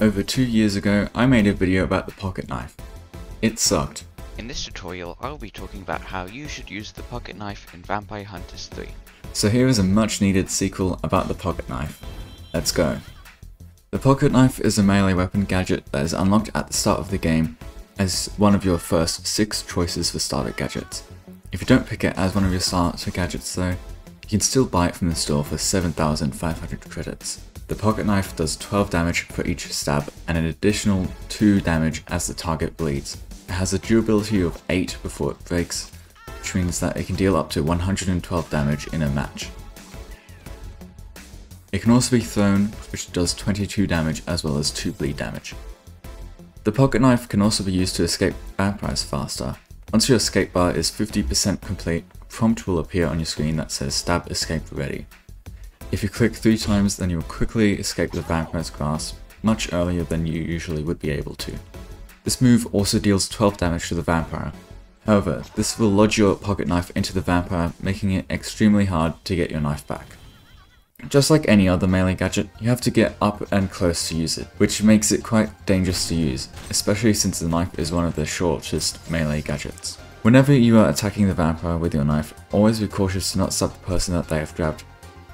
Over 2 years ago, I made a video about the pocket knife. It sucked. In this tutorial, I'll be talking about how you should use the pocket knife in Vampire Hunters 3. So here is a much needed sequel about the pocket knife. Let's go. The pocket knife is a melee weapon gadget that is unlocked at the start of the game as one of your first 6 choices for starter gadgets. If you don't pick it as one of your starter gadgets though, you can still buy it from the store for 7,500 credits. The pocket knife does 12 damage for each stab and an additional 2 damage as the target bleeds. It has a durability of 8 before it breaks, which means that it can deal up to 112 damage in a match. It can also be thrown, which does 22 damage as well as 2 bleed damage. The pocket knife can also be used to escape vampires faster. Once your escape bar is 50% complete, a prompt will appear on your screen that says stab escape ready. If you click 3 times, then you will quickly escape the vampire's grasp, much earlier than you usually would be able to. This move also deals 12 damage to the vampire. However, this will lodge your pocket knife into the vampire, making it extremely hard to get your knife back. Just like any other melee gadget, you have to get up and close to use it, which makes it quite dangerous to use, especially since the knife is one of the shortest melee gadgets. Whenever you are attacking the vampire with your knife, always be cautious to not stab the person that they have grabbed,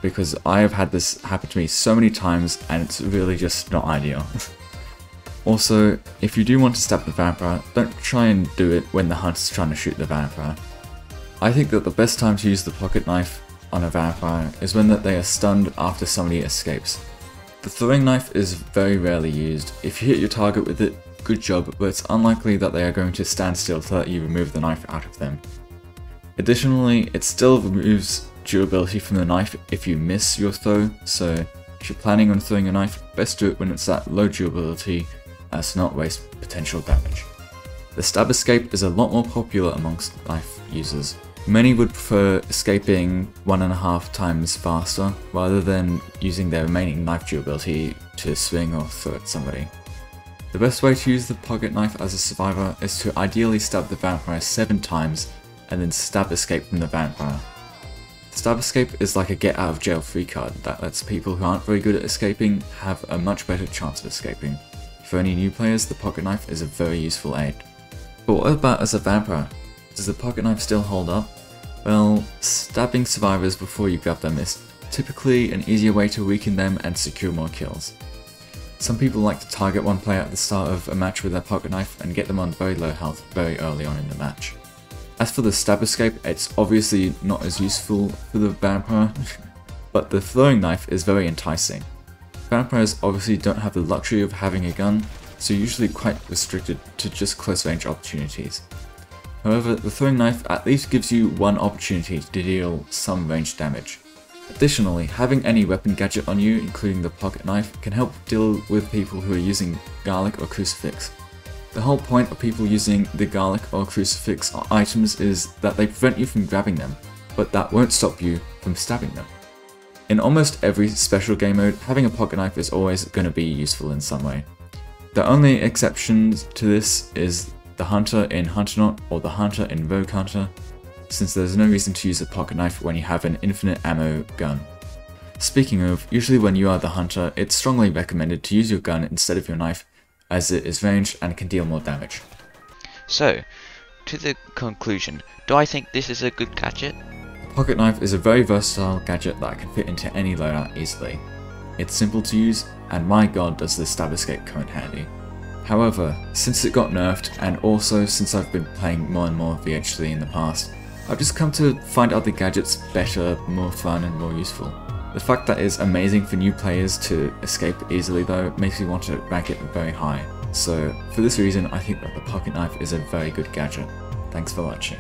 because I have had this happen to me so many times and it's really just not ideal. Also, if you do want to stab the vampire, don't try and do it when the hunter's trying to shoot the vampire. I think that the best time to use the pocket knife on a vampire is when they are stunned after somebody escapes. The throwing knife is very rarely used. If you hit your target with it, good job, but it's unlikely that they are going to stand still to let you remove the knife out of them. Additionally, it still removes durability from the knife if you miss your throw, so if you're planning on throwing a knife, best do it when it's at low durability as to not waste potential damage. The stab escape is a lot more popular amongst knife users. Many would prefer escaping 1.5 times faster rather than using their remaining knife durability to swing or throw at somebody. The best way to use the pocket knife as a survivor is to ideally stab the vampire 7 times and then stab escape from the vampire. Stab escape is like a get out of jail free card that lets people who aren't very good at escaping have a much better chance of escaping. For any new players, the pocket knife is a very useful aid. But what about as a vampire? Does the pocket knife still hold up? Well, stabbing survivors before you grab them is typically an easier way to weaken them and secure more kills. Some people like to target one player at the start of a match with their pocket knife and get them on very low health very early on in the match. As for the stab escape, it's obviously not as useful for the vampire, but the throwing knife is very enticing. Vampires obviously don't have the luxury of having a gun, so usually quite restricted to just close range opportunities. However, the throwing knife at least gives you one opportunity to deal some ranged damage. Additionally, having any weapon gadget on you, including the pocket knife, can help deal with people who are using garlic or crucifix. The whole point of people using the garlic or crucifix items is that they prevent you from grabbing them, but that won't stop you from stabbing them. In almost every special game mode, having a pocket knife is always going to be useful in some way. The only exceptions to this is the hunter in Hunternaut or the hunter in Rogue Hunter, since there's no reason to use a pocket knife when you have an infinite ammo gun. Speaking of, usually when you are the hunter, it's strongly recommended to use your gun instead of your knife, as it is ranged and can deal more damage. So, to the conclusion, do I think this is a good gadget? Pocket knife is a very versatile gadget that can fit into any loadout easily. It's simple to use, and my god does the stab escape come in handy. However, since it got nerfed, and also since I've been playing more and more VH3 in the past, I've just come to find other gadgets better, more fun and more useful. The fact that it's amazing for new players to escape easily though makes me want to rank it very high. So for this reason I think that the pocket knife is a very good gadget. Thanks for watching.